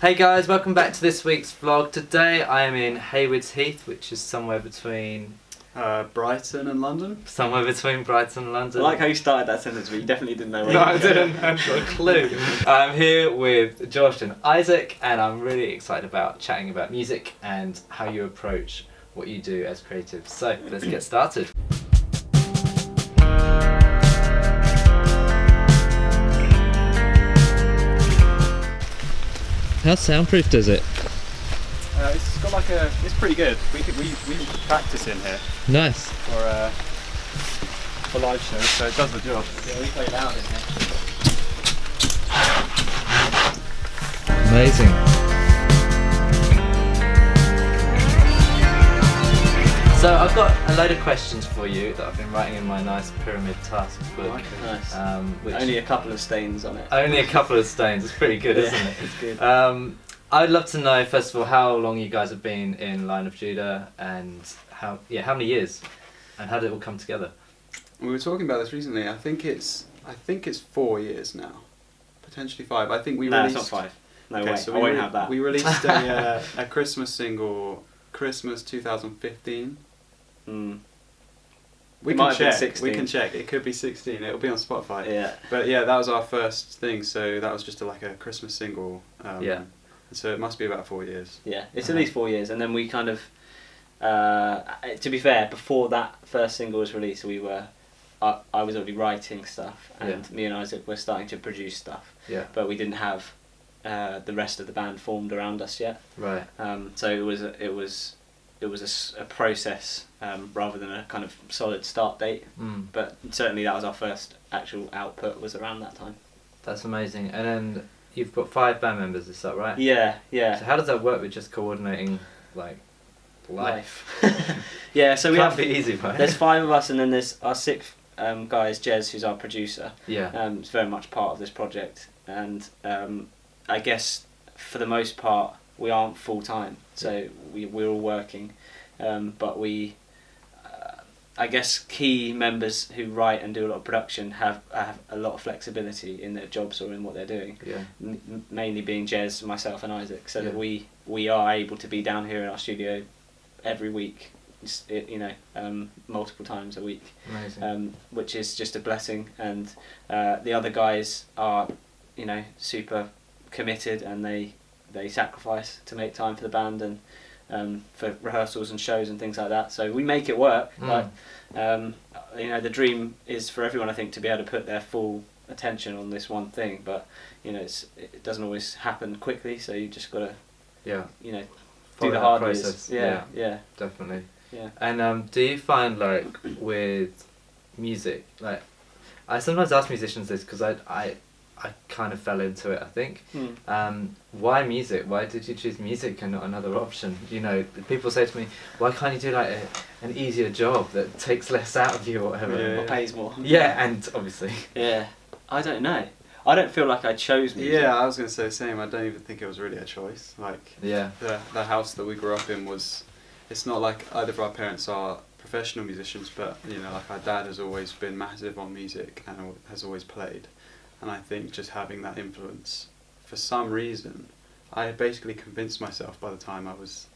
Hey guys, welcome back to this week's vlog. Today I am in Haywards Heath, which is somewhere between Brighton and London. Somewhere between Brighton and London. I like how you started that sentence, but you definitely didn't know where No, I didn't. I hadn't got a clue. I'm here with Josh and Isaac, and I'm really excited about chatting about music and how you approach what you do as creatives. So let's get started. How soundproof is it? It's got like it's pretty good. We practice in here Nice. for live shows, so it does the job. Yeah, we play loud in here. Amazing. So I've got a load of questions for you that I've been writing in my nice pyramid task book. Nice. Which Only a couple of stains on it. only a couple of stains. It's pretty good, isn't it? It's good. I'd love to know first of all how long you guys have been in Line of Judah and how many years, and how did it all come together? We were talking about this recently. I think it's 4 years now, potentially 5. I think we No, released. it's not 5. No Okay, way. so I won't have that. We released a Christmas single, Christmas 2015. We It can might have been check. 16. We can check. It could be 16. It'll be on Spotify. Yeah. But yeah, that was our first thing. So that was just like a Christmas single. Yeah. So it must be about 4 years. Yeah, it's at least 4 years, and then we kind of, to be fair, before that first single was released, I was already writing stuff, and me and Isaac were starting to produce stuff. Yeah. But we didn't have the rest of the band formed around us yet. Right. So it was a process rather than a kind of solid start date. But certainly that was our first actual output, was around that time. That's amazing. And then you've got 5 band members, is that right? Yeah. So how does that work with just coordinating like life? Yeah, so we Can't have. be easy, right? There's 5 of us, and then there's our 6th guy is Jez, who's our producer. Yeah. It's very much part of this project, and I guess for the most part we aren't full time, so we're all working, but we. I guess key members who write and do a lot of production have a lot of flexibility in their jobs or in what they're doing. Yeah. Mainly being Jez, myself, and Isaac, so that we are able to be down here in our studio every week, multiple times a week. Amazing. Which is just a blessing, and the other guys are, super committed, and they sacrifice to make time for the band and for rehearsals and shows and things like that. So we make it work, but the dream is for everyone, I think, to be able to put their full attention on this one thing. But it doesn't always happen quickly, so you just gotta do Follow the that hard process. years. Yeah. Definitely. Yeah. And do you find like with music, like I sometimes ask musicians this because I kind of fell into it, I think. Why music? Why did you choose music and not another option? People say to me, why can't you do like an easier job that takes less out of you or whatever? Or pays more. Yeah, and obviously. Yeah. I don't know. I don't feel like I chose music. Yeah, I was going to say the same. I don't even think it was really a choice. Like, the house that we grew up in it's not like either of our parents are professional musicians, but, like our dad has always been massive on music and has always played. And I think just having that influence, for some reason, I had basically convinced myself by the time I was,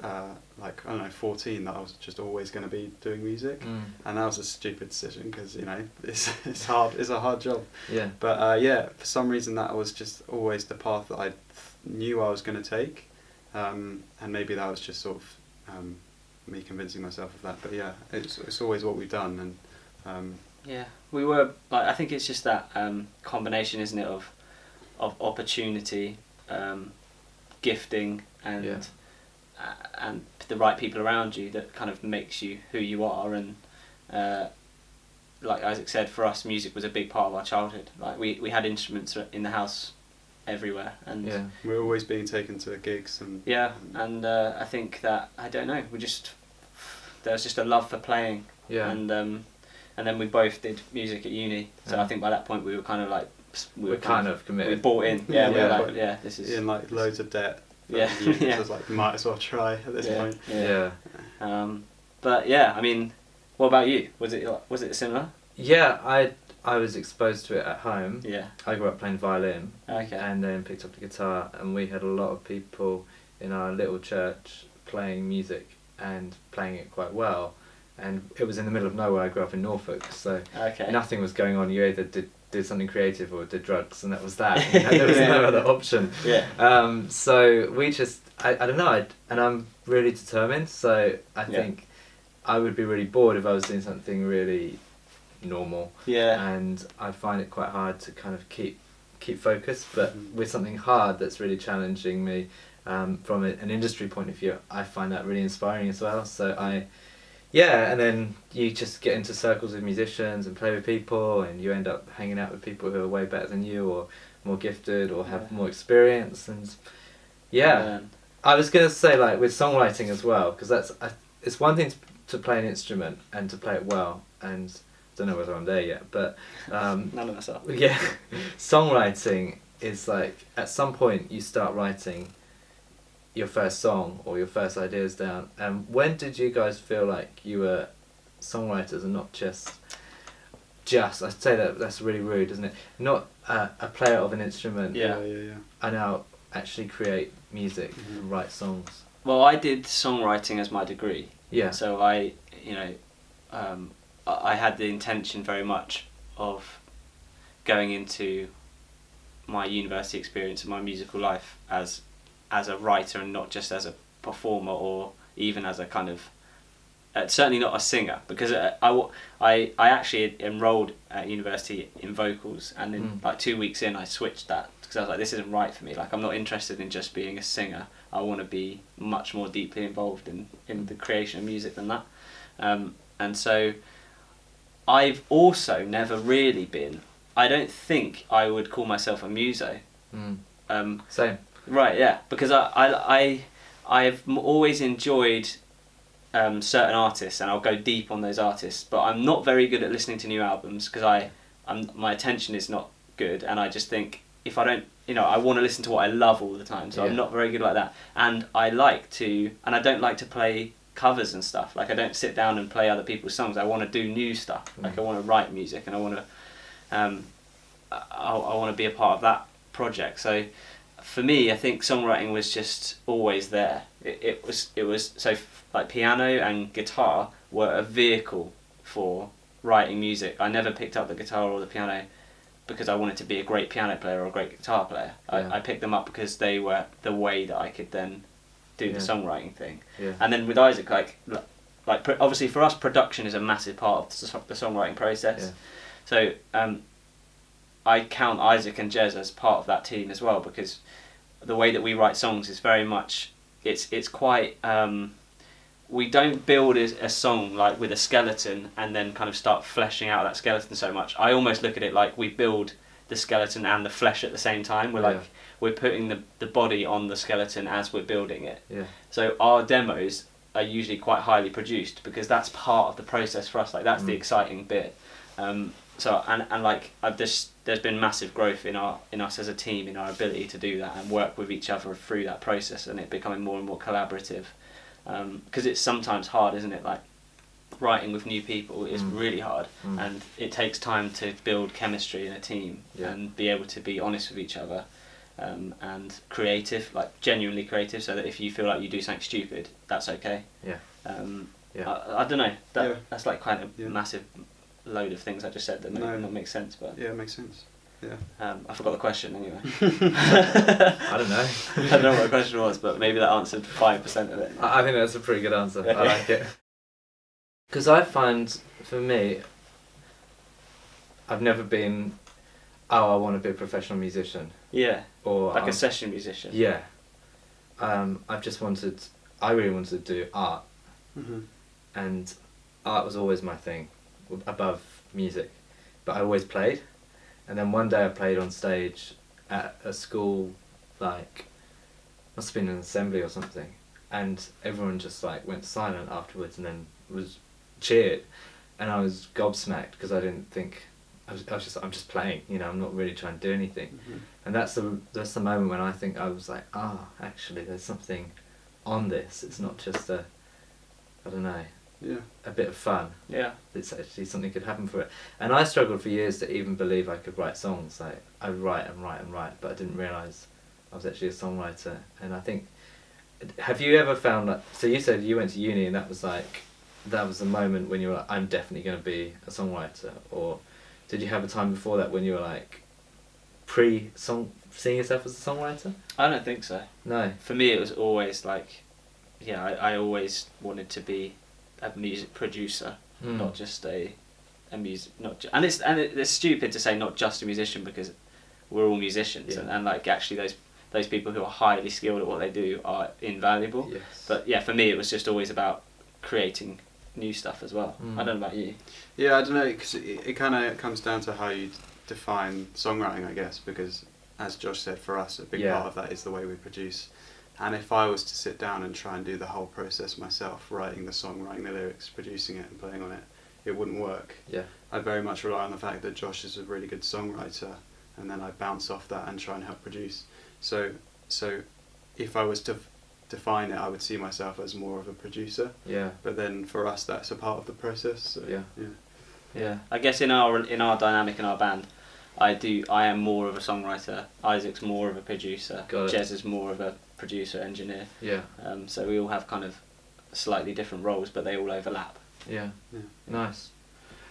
14, that I was just always going to be doing music. And that was a stupid decision because, it's hard. It's a hard job. Yeah. But for some reason that was just always the path that I knew I was going to take. And maybe that was just sort of me convincing myself of that. But yeah, it's always what we've done. And yeah, we were I think it's just that combination, isn't it, of opportunity, gifting, and the right people around you that kind of makes you who you are. And like Isaac said, for us, music was a big part of our childhood. Like we had instruments in the house everywhere, and we were always being taken to gigs and I think that, I don't know, there was just a love for playing. And then we both did music at uni, so I think by that point we were kind of like we're kind of committed. We bought in. We were like, this is in like loads of debt. Yeah. So I was like, might as well try at this point. Yeah. But yeah, I mean, what about you? Was it similar? Yeah, I was exposed to it at home. Yeah. I grew up playing violin. Okay. And then picked up the guitar, and we had a lot of people in our little church playing music and playing it quite well. And it was in the middle of nowhere. I grew up in Norfolk, so nothing was going on. You either did something creative or did drugs, and that was that. You know, there was no other option. Yeah. So we just, I don't know, and I'm really determined, so I think I would be really bored if I was doing something really normal. Yeah. And I find it quite hard to kind of keep focused, but with something hard that's really challenging me from an industry point of view, I find that really inspiring as well. So and then you just get into circles with musicians and play with people, and you end up hanging out with people who are way better than you, or more gifted, or have more experience. And I was going to say, like, with songwriting as well, because it's one thing to play an instrument and to play it well, and don't know whether I'm there yet, but none of us are. Yeah, songwriting is like, at some point you start writing your first song or your first ideas down. And when did you guys feel like you were songwriters and not just I'd say that's really rude, isn't it? Not a player of an instrument. Yeah. I now actually create music and write songs. Well, I did songwriting as my degree. Yeah. So I had the intention very much of going into my university experience and my musical life as a writer, and not just as a performer, or even as a kind of certainly not a singer, because I actually enrolled at university in vocals, and then like 2 weeks in I switched that, because I was like, this isn't right for me. Like, I'm not interested in just being a singer. I want to be much more deeply involved in the creation of music than that. And so I've also never really been, I don't think I would call myself a muso. Same. Right, yeah, because I've always enjoyed certain artists, and I'll go deep on those artists, but I'm not very good at listening to new albums, because my attention is not good, and I just think, if I don't, I want to listen to what I love all the time, so I'm not very good like that. And I don't like to play covers and stuff. Like, I don't sit down and play other people's songs. I want to do new stuff. Like, I want to write music, and I want to be a part of that project. So for me, I think songwriting was just always there. It was so, like, piano and guitar were a vehicle for writing music. I never picked up the guitar or the piano because I wanted to be a great piano player or a great guitar player. I picked them up because they were the way that I could then do the songwriting thing. And then with Isaac, like obviously for us, production is a massive part of the songwriting process. So I count Isaac and Jez as part of that team as well, because the way that we write songs is very much, it's quite, we don't build a song like with a skeleton and then kind of start fleshing out that skeleton so much. I almost look at it like we build the skeleton and the flesh at the same time. We're putting the body on the skeleton as we're building it. So our demos are usually quite highly produced, because that's part of the process for us. Like, that's the exciting bit. So there's been massive growth in us as a team, in our ability to do that and work with each other through that process, and it becoming more and more collaborative. Because it's sometimes hard, isn't it? Like, writing with new people is really hard, and it takes time to build chemistry in a team and be able to be honest with each other, and creative, like genuinely creative, so that if you feel like you do something stupid, that's okay. I don't know. That's like kind of massive load of things I just said that may not make sense, but it makes sense. I forgot the question anyway. I don't know. I don't know what the question was, but maybe that answered 5% of it. I think that's a pretty good answer. I like it. Because I find, for me, I've never been, I want to be a professional musician. Yeah. Or like a session musician. Yeah. I really wanted to do art. And art was always my thing, above music. But I always played. And then one day I played on stage at a school, like, must have been an assembly or something, and everyone just like went silent afterwards, and then was cheered, and I was gobsmacked, because I didn't think, I'm just playing, I'm not really trying to do anything. And that's the moment when I think I was like, actually there's something on this. It's not just I don't know, a bit of fun. Yeah. It's actually something could happen for it. And I struggled for years to even believe I could write songs. Like, I write and write and write, but I didn't realise I was actually a songwriter. And I think, have you ever found like, so you said you went to uni and that was the moment when you were like, I'm definitely going to be a songwriter? Or did you have a time before that when you were like seeing yourself as a songwriter? I don't think so. No. For me, it was always like, I always wanted to be a music producer, not just a music, and it's stupid to say not just a musician, because we're all musicians, and like actually those people who are highly skilled at what they do are invaluable. Yes. But yeah, for me it was just always about creating new stuff as well. I don't know about you. Yeah, I don't know, because it kind of comes down to how you define songwriting, I guess, because as Josh said, for us a big part of that is the way we produce. And if I was to sit down and try and do the whole process myself, writing the song, writing the lyrics, producing it and playing on it, it wouldn't work. Yeah. I very much rely on the fact that Josh is a really good songwriter, and then I bounce off that and try and help produce. So if I was to define it, I would see myself as more of a producer. Yeah. But then for us, that's a part of the process. So, Yeah. I guess in our dynamic in our band, I am more of a songwriter. Isaac's more of a producer. Jez is more of a producer engineer. Yeah. So we all have kind of slightly different roles, but they all overlap. Yeah. Nice.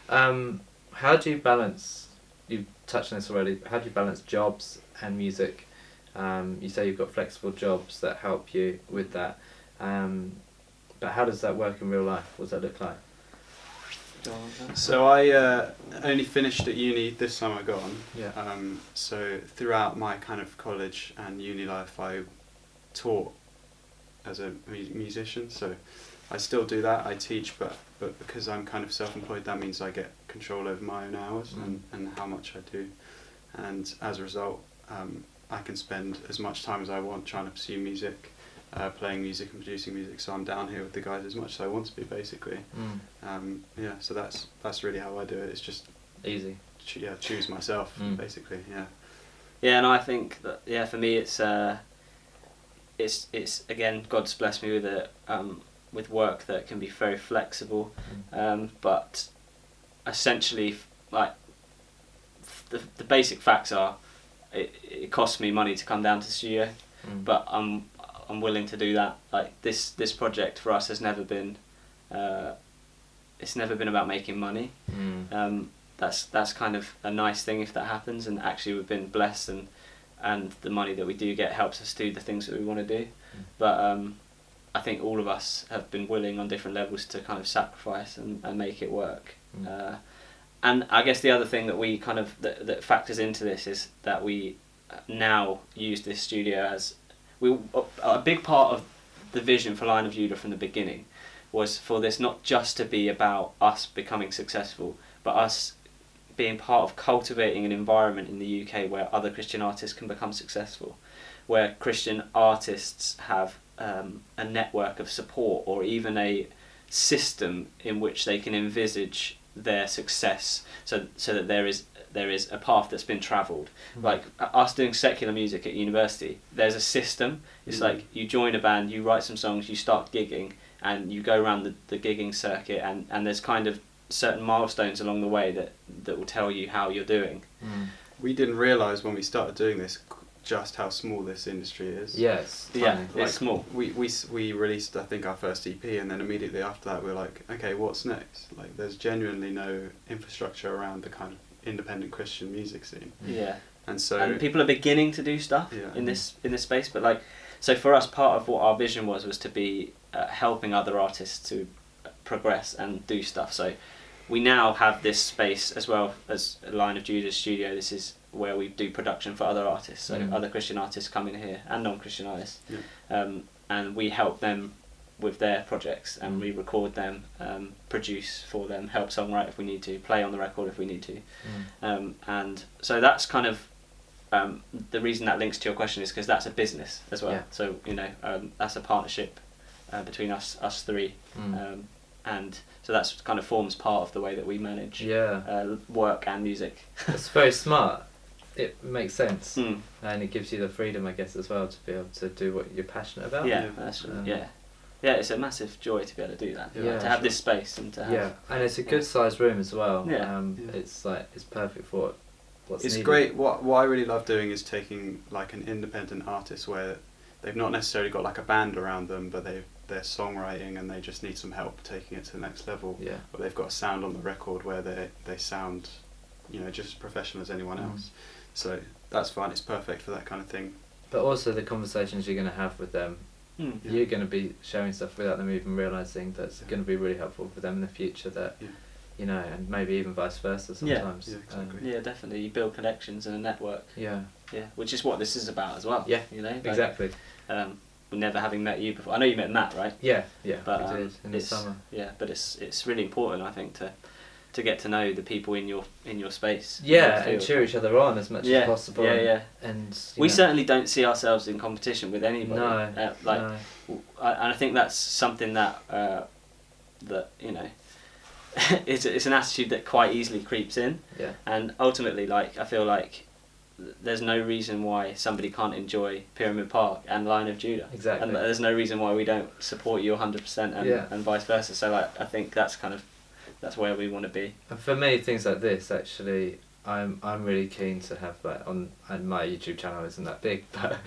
How do you balance? You've touched on this already. How do you balance jobs and music? You say you've got flexible jobs that help you with that. But how does that work in real life? What does that look like? So I only finished at uni this summer gone. Yeah. So throughout my kind of college and uni life, I taught as a musician. So I still do that. I teach, but because I'm kind of self-employed, that means I get control over my own hours and how much I do. And as a result, I can spend as much time as I want trying to pursue music. Playing music and producing music, so I'm down here with the guys as much as I want to be, basically. So that's really how I do it. It's just easy. Choose myself, basically. Yeah, and I think that for me it's again, God's blessed me with work that can be very flexible, but essentially like the basic facts are it costs me money to come down to the studio, but I'm willing to do that. Like this project for us has never been it's never been about making money. That's kind of a nice thing if that happens, and actually we've been blessed, and the money that we do get helps us do the things that we want to do. But I think all of us have been willing on different levels to kind of sacrifice and make it work. And I guess the other thing that we kind of that factors into this is that we now use this studio as a big part of the vision for Lion of Judah from the beginning was for this not just to be about us becoming successful, but us being part of cultivating an environment in the UK where other Christian artists can become successful, where Christian artists have a network of support or even a system in which they can envisage their success, so that there is a path that's been travelled. Like us doing secular music at university, there's a system. It's like you join a band, you write some songs, you start gigging, and you go around the gigging circuit, and there's kind of certain milestones along the way that will tell you how you're doing. We didn't realise when we started doing this just how small this industry is. Yes. It's small. We released, I think, our first EP, and then immediately after that we were like, okay, what's next? Like, there's genuinely no infrastructure around the kind of independent Christian music scene. Yeah. And people are beginning to do stuff in this space, but like, so for us, part of what our vision was to be helping other artists to progress and do stuff. So we now have this space as well as Lion of Judah studio. This is where we do production for other artists, so other Christian artists come in here and non-Christian artists, and we help them with their projects, and we record them, produce for them, help songwrite if we need to, play on the record if we need to, and so that's kind of the reason that links to your question is because that's a business as well. So that's a partnership between us three, and so that's kind of forms part of the way that we manage work and music. It's very smart. It makes sense, and it gives you the freedom, I guess, as well, to be able to do what you're passionate about. Yeah, that's yeah, it's a massive joy to be able to do that. Yeah, to have this space and to have. Yeah, and it's a good sized room as well. Yeah. It's like it's perfect for what's It's needed. great. What I really love doing is taking like an independent artist where they've not necessarily got like a band around them, but they're songwriting and they just need some help taking it to the next level. Yeah. But they've got a sound on the record where they sound, just as professional as anyone else. So that's fine. It's perfect for that kind of thing. But also the conversations you're going to have with them, you're going to be sharing stuff without them even realising that's going to be really helpful for them in the future. That and maybe even vice versa sometimes. Yeah, exactly. Yeah, definitely. You build connections and a network. Yeah. Yeah, which is what this is about as well. Yeah. Like, exactly. Never having met you before. I know you met Matt, right? Yeah. But we did in the summer. Yeah, but it's really important, I think, to get to know the people in your space. Yeah, and cheer each other on as much as possible. Yeah. And we certainly don't see ourselves in competition with anybody. No. And I think that's something that it's an attitude that quite easily creeps in. Yeah. And ultimately, like, I feel like there's no reason why somebody can't enjoy Pyramid Park and Lion of Judah. Exactly. And there's no reason why we don't support you 100% and vice versa. So like, I think that's where we want to be. And for me, things like this, actually, I'm really keen to have and my YouTube channel isn't that big, but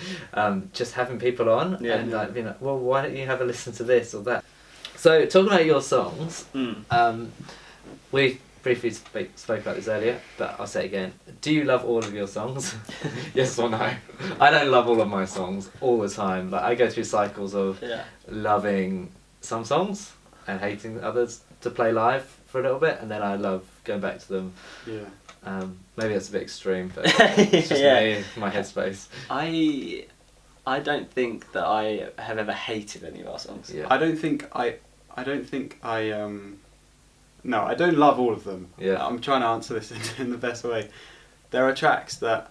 just having people on and like being like, well, why don't you have a listen to this or that? So talking about your songs, we briefly spoke about this earlier, but I'll say it again. Do you love all of your songs? Yes or no? I don't love all of my songs all the time. Like I go through cycles of loving some songs and hating others to play live for a little bit, and then I love going back to them. Yeah. Maybe that's a bit extreme, but it's just me, my headspace. I don't think that I have ever hated any of our songs. Yeah. I don't think I no, I don't love all of them. Yeah. I'm trying to answer this in the best way. There are tracks that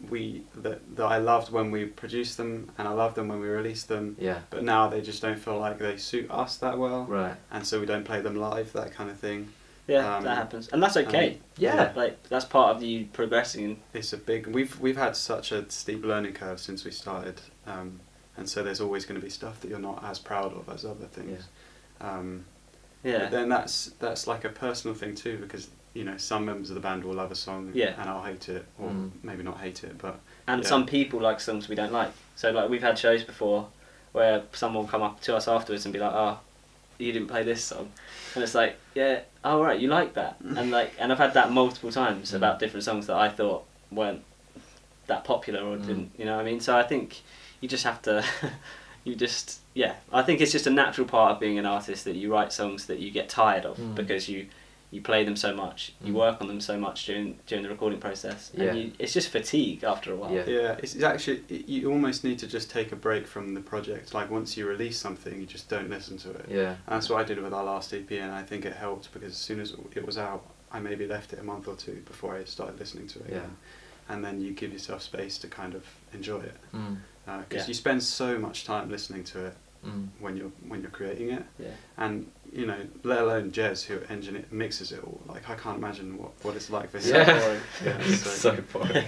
I loved when we produced them, and I loved them when we released them. Yeah. But now they just don't feel like they suit us that well. Right. And so we don't play them live, that kind of thing. Yeah, that happens, and that's okay. Like that's part of you progressing. It's a big. We've had such a steep learning curve since we started, and so there's always going to be stuff that you're not as proud of as other things. But then that's like a personal thing too, because some members of the band will love a song and I'll hate it, or maybe not hate it, but some people like songs we don't like. So like we've had shows before where someone will come up to us afterwards and be like, "Oh, you didn't play this song," and it's like, "Yeah, oh right, you like that," and I've had that multiple times about different songs that I thought weren't that popular or didn't, you know what I mean? So I think you just have to, I think it's just a natural part of being an artist that you write songs that you get tired of because you play them so much, you work on them so much during the recording process, and it's just fatigue after a while. It's actually, you almost need to just take a break from the project. Like once you release something, you just don't listen to it. And that's what I did with our last EP, and I think it helped because as soon as it was out, I maybe left it a month or two before I started listening to it again. And then you give yourself space to kind of enjoy it, because you spend so much time listening to it when you're creating it, and let alone Jez, who mixes it all. Like I can't imagine what it's like for him. So boring.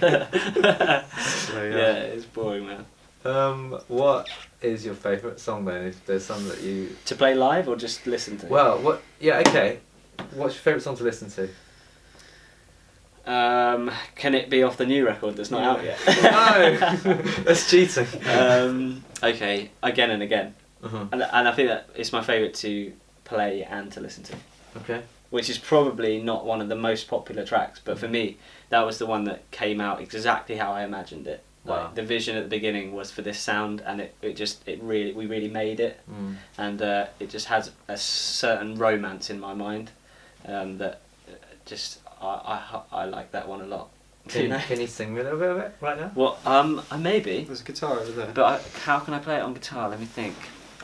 It's boring, man. What is your favourite song then? If there's some that you to play live or just listen to? Well, okay. What's your favourite song to listen to? Can it be off the new record that's not out yet? No, that's cheating. Okay, Again and Again. And I think that it's my favourite to play and to listen to. Okay. Which is probably not one of the most popular tracks, but for me, that was the one that came out exactly how I imagined it. Like the vision at the beginning was for this sound, and we really made it, and it just has a certain romance in my mind, that just I like that one a lot. Can you sing me a little bit of it right now? Well, I maybe. There's a guitar over there. But how can I play it on guitar? Let me think.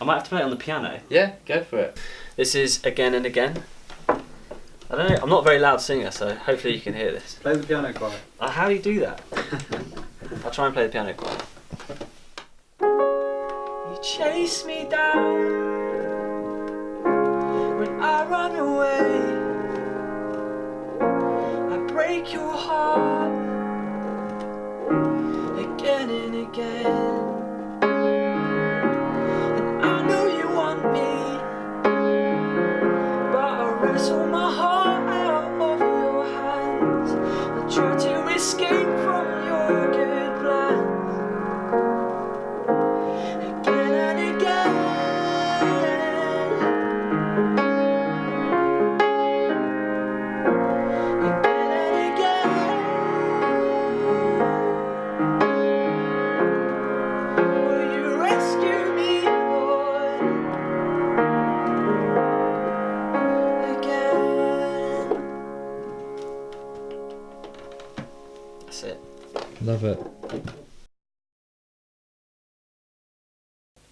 I might have to play it on the piano. Yeah, go for it. This is Again and Again. I don't know. I'm not a very loud singer, so hopefully you can hear this. Play the piano quiet. How do you do that? I'll try and play the piano quiet. You chase me down when I run away. I break your heart again and again. And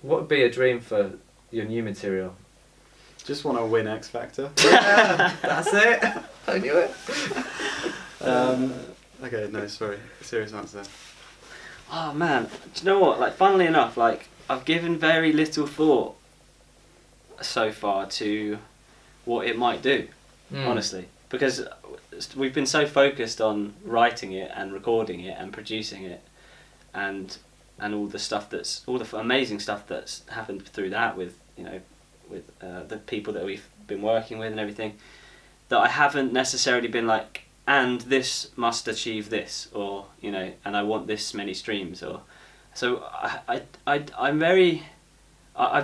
what would be a dream for your new material? Just want to win X Factor. Yeah, that's it. I knew it. Okay, no, sorry. Serious answer. Oh man, do you know what? Like, funnily enough, like I've given very little thought so far to what it might do, honestly, because we've been so focused on writing it and recording it and producing it, and all the stuff all the amazing stuff that's happened through that with the people that we've been working with and everything, that I haven't necessarily been like, and this must achieve this, or and I want this many streams, or so I've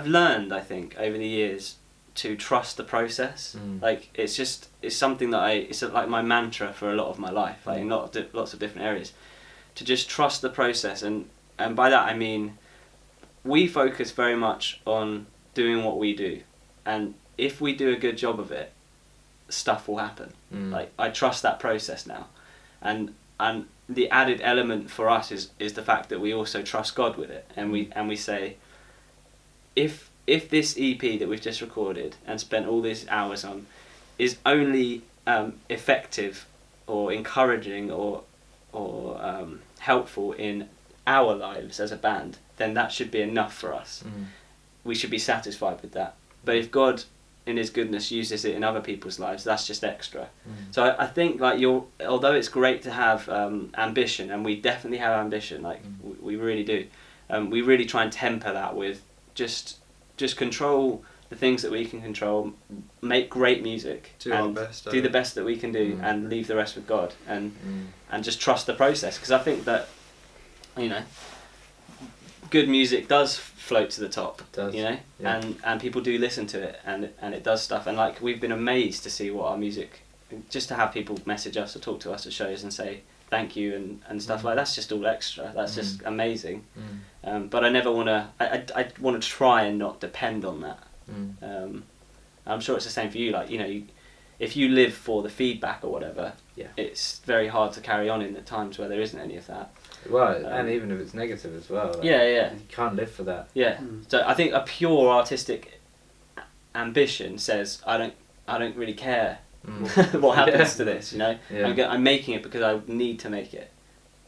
learned, I think, over the years to trust the process. Like it's something that it's like my mantra for a lot of my life, like in lots of different areas, to just trust the process, and by that I mean we focus very much on doing what we do, and if we do a good job of it, stuff will happen. Like I trust that process now, and the added element for us is the fact that we also trust God with it, and we say, if this EP that we've just recorded and spent all these hours on is only effective or encouraging or helpful in our lives as a band, then that should be enough for us. We should be satisfied with that. But if God in his goodness uses it in other people's lives, that's just extra. So I think like although it's great to have ambition, and we definitely have ambition, like we really do, we really try and temper that with just control the things that we can control, make great music, do our best, do the best that we can do, and leave the rest with God, and just trust the process, because I think that good music does float to the top. It does. And people do listen to it, and it does stuff, and like we've been amazed to see what our music, just to have people message us or talk to us at shows and say thank you and stuff like that's just all extra. That's just amazing. But I never want to. I want to try and not depend on that. I'm sure it's the same for you. Like if you live for the feedback or whatever, it's very hard to carry on in the times where there isn't any of that. Well, and even if it's negative as well. Like, you can't live for that. Yeah. So I think a pure artistic ambition says I don't really care what happens to this. I'm making it because I need to make it,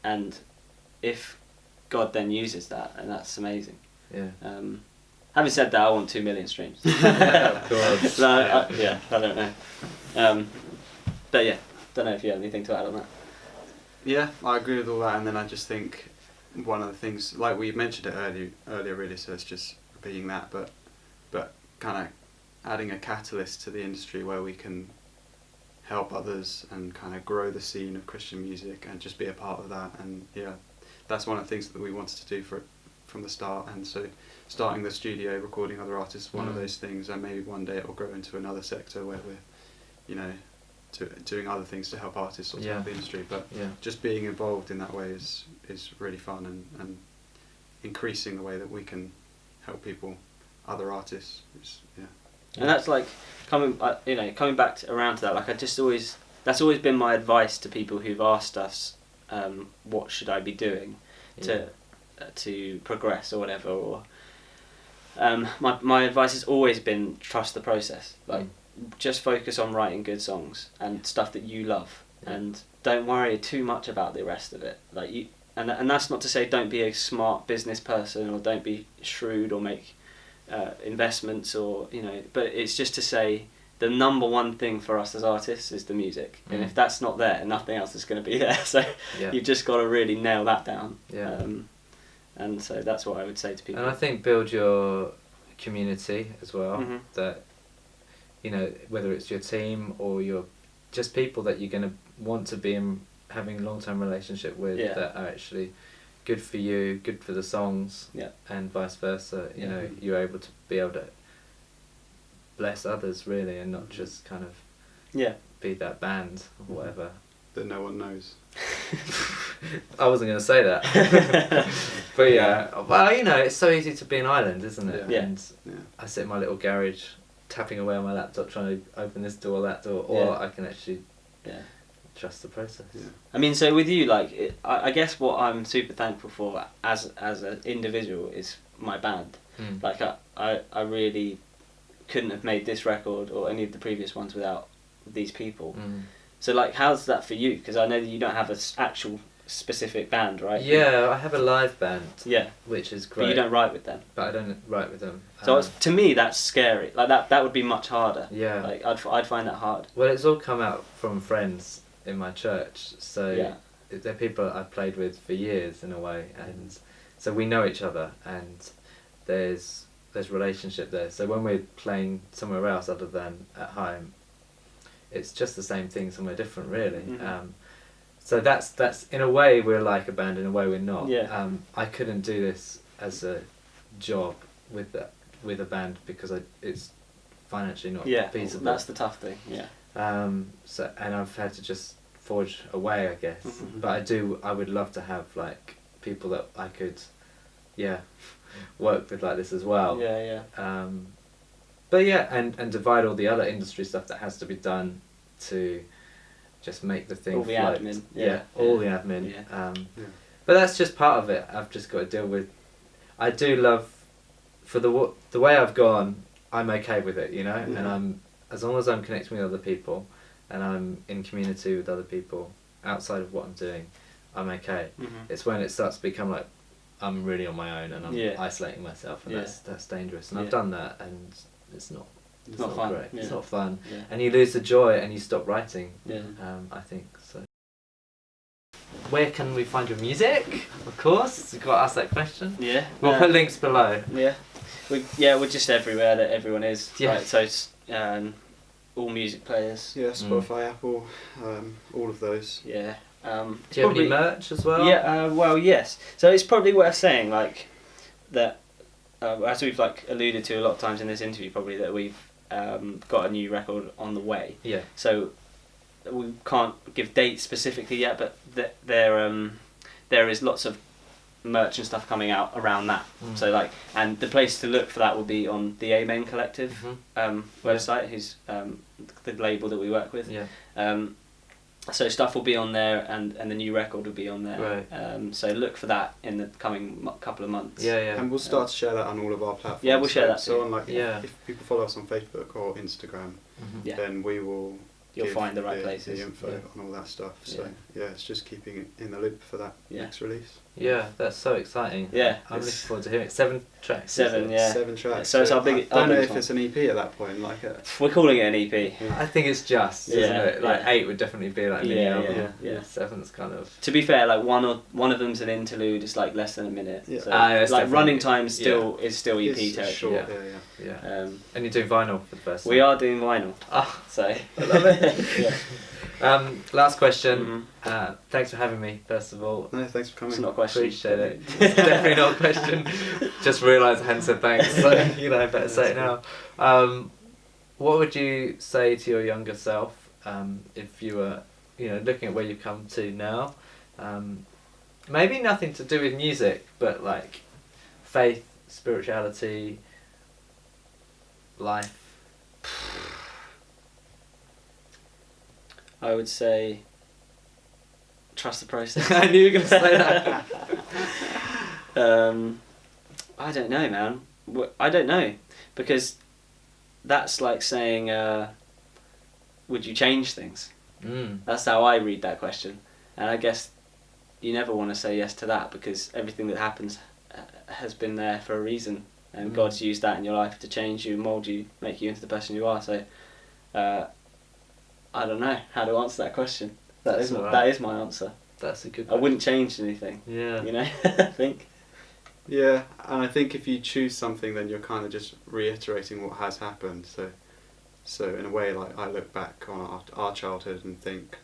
and if God then uses that, and that's amazing. Having said that, I want 2 million streams. Of course. I don't know. But yeah, don't know if you have anything to add on that. Yeah, I agree with all that, and then I just think one of the things, like we mentioned it earlier really, so it's just repeating that, but kind of adding a catalyst to the industry where we can help others and kind of grow the scene of Christian music and just be a part of that. And that's one of the things that we wanted to do from the start, and so starting the studio, recording other artists, one of those things, and maybe one day it will grow into another sector where we're doing other things to help artists or to help the industry, but just being involved in that way is really fun, and increasing the way that we can help people, other artists. And that's like coming back around to that. Like that's always been my advice to people who've asked us, what should I be doing to progress or whatever. Or my advice has always been trust the process. Like. Just focus on writing good songs and stuff that you love, and don't worry too much about the rest of it. Like and that's not to say don't be a smart business person or don't be shrewd or make investments or but it's just to say the number one thing for us as artists is the music, and if that's not there, nothing else is going to be there. So you've just got to really nail that down. And so that's what I would say to people. And I think build your community as well. That whether it's your team or your just people that you're going to want to be having a long-term relationship with, that are actually good for you, good for the songs, and vice versa. You're able to bless others really, and not just kind of be that band or whatever that no one knows. I wasn't going to say that. But well, it's so easy to be an island, isn't it? And I sit in my little garage tapping away on my laptop trying to open this door or that door, or I can actually trust the process. I mean, so with you, like I guess what I'm super thankful for as an individual is my band, Like I really couldn't have made this record or any of the previous ones without these people. So like, how's that for you? Because I know that you don't have an actual specific band, right? Yeah, I have a live band. Yeah, which is great. but you don't write with them. But I don't write with them. So to me, that's scary. Like that would be much harder. Yeah. Like I'd find that hard. Well, it's all come out from friends in my church, so Yeah. they're people I've played with for years in a way, and so we know each other, and there's relationship there. So when we're playing somewhere else other than at home, it's just the same thing somewhere different, really. So that's in a way we're like a band, in a way we're not. Yeah. I couldn't do this as a job with a band because it's financially not feasible. That's the tough thing. Yeah. So and I've had to just forge a way, I guess. But I would love to have like people that I could, work with like this as well. Yeah. But yeah, and divide all the other industry stuff that has to be done to just make the thing all the float. admin. All the admin. Yeah. But that's just part of it. I've just got to deal with. I do love, for the way I've gone, I'm okay with it, you know, and as long as I'm connecting with other people, and I'm in community with other people outside of what I'm doing, I'm okay. It's when it starts to become like I'm really on my own and I'm isolating myself, and that's dangerous. And I've done that, and it's not fun. Great. Yeah. It's not fun, Yeah. and you lose the joy, and you stop writing. Yeah. I think so. Where can we find your music? Of course, you've got to ask that question. Yeah. We'll put links below. Yeah. We're just everywhere that everyone is. Yeah. Right, so it's all music players. Yeah, Spotify, Apple, all of those. Yeah. Do you have any merch as well? Yeah. Well, yes. So it's probably worth saying like that, as we've like alluded to a lot of times in this interview, probably that we've got a new record on the way. Yeah. So we can't give dates specifically yet, but there is lots of merch and stuff coming out around that. So like, and the place to look for that will be on the Amen Collective website, who's the label that we work with. Yeah. So stuff will be on there, and the new record will be on there. Right. So look for that in the coming couple of months. Yeah. And we'll start to share that on all of our platforms. Yeah, we'll share that So too. on like if people follow us on Facebook or Instagram, then we will. You'll find the right places. The info on all that stuff. So it's just keeping it in the loop for that next release. Yeah, that's so exciting. Yeah, I'm looking forward to hearing it. 7 tracks. 7, yeah. 7 tracks. So it's our big. I don't know if it's an EP at that point. Like we're calling it an EP. I think it's just, isn't it? Like 8 would definitely be like mini album. Yeah. 7's kind of. To be fair, like one of them's an interlude. It's like less than a minute. Yeah. So Like running time is still EP territory. Short, yeah. And you're doing vinyl for the first time. We are doing vinyl. So I love it. Last question. Thanks for having me, first of all. No, thanks for coming. It's not a question. Appreciate it. It's definitely not a question. Just realised I hadn't said thanks, so better say it now. What would you say to your younger self if you were, looking at where you've come to now? Maybe nothing to do with music, but like faith, spirituality, life. I would say trust the process. I knew you were going to say that. I don't know, man. I don't know, because that's like saying, would you change things? That's how I read that question, and I guess you never want to say yes to that, because everything that happens has been there for a reason, and God's used that in your life to change you, mould you, make you into the person you are. So I don't know how to answer that question. That is my answer. That's a good question. I wouldn't change anything. Yeah. I think. Yeah, and I think if you choose something, then you're kind of just reiterating what has happened. So in a way, like I look back on our childhood and think.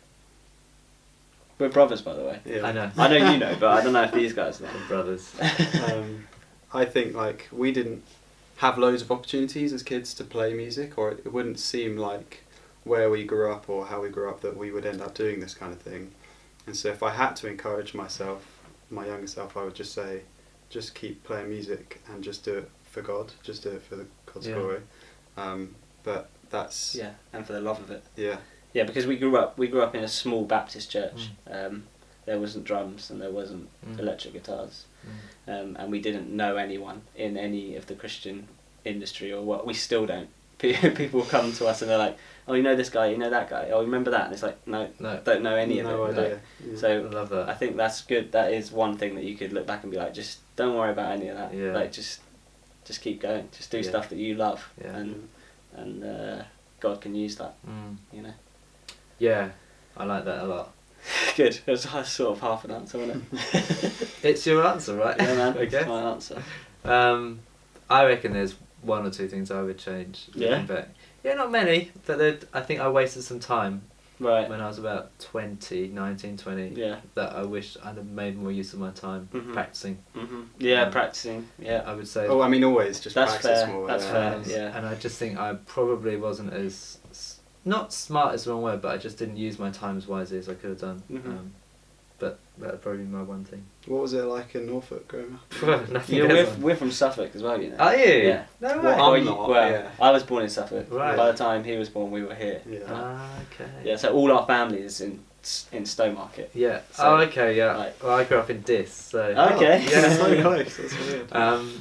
We're brothers, by the way. Yeah. I know. I know you know, but I don't know if these guys know. We're brothers. I think like we didn't have loads of opportunities as kids to play music, or it wouldn't seem like where we grew up or how we grew up that we would end up doing this kind of thing. And so if I had to encourage myself, my younger self, I would just say, just keep playing music and just do it for God, just do it for God's glory. But that's and for the love of it. Yeah, because we grew up in a small Baptist church. there wasn't drums and there wasn't electric guitars, and we didn't know anyone in any of the Christian industry or what. We still don't. People come to us and they're like, oh, you know this guy, you know that guy, oh, remember that, and it's like, no, don't know any of it. Idea. So I love that. I think that's good. That is one thing that you could look back and be like, just don't worry about any of that. Like just keep going. Just do stuff that you love, and God can use that. You know. Yeah, I like that a lot. Good. That's sort of half an answer, isn't it? It's your answer, right? Yeah, man. Okay. It's my answer. I reckon there's one or two things I would change. Yeah. But yeah, not many. But I think I wasted some time. Right. When I was about 19, 20. Yeah. That I wish I'd have made more use of my time practicing. Yeah, practicing. Yeah. I would say. Oh, I mean, always just that's practice fair. more. That's fair. Yeah. And I just think I probably wasn't as not smart is the wrong word, but I just didn't use my time as wisely as I could have done. But that'd probably be my one thing. What was it like in Norfolk growing up? We're from Suffolk as well, you know. Are you? Yeah. No way. Well, I'm not. Well, I was born in Suffolk. Right. By the time he was born, we were here. Yeah. Okay. Yeah. So all our family is in Stowmarket. Yeah. So, okay. Yeah. like, well, I grew up in Diss, so. Okay. Yeah. So close. That's weird.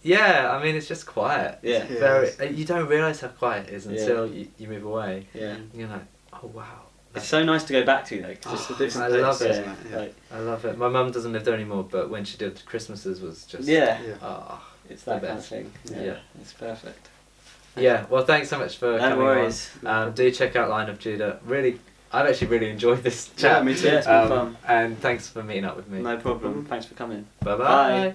Yeah, I mean it's just quiet. Yeah. Very. You don't realise how quiet it is until you move away. Yeah. You're like, oh wow. It's so nice to go back to though, because it's a different I place. love it. Yeah. Yeah. Like, I love it. My mum doesn't live there anymore, but when she did Christmases was just. yeah. It's that the kind of best. thing. Yeah. It's perfect. Yeah. Well, thanks so much for coming worries. on. Do check out Line of Judah. Really, I've actually really enjoyed this chat. Yeah, me too. Yeah, it's been fun. And thanks for meeting up with me. No problem. Thanks for coming. Bye-bye. Bye.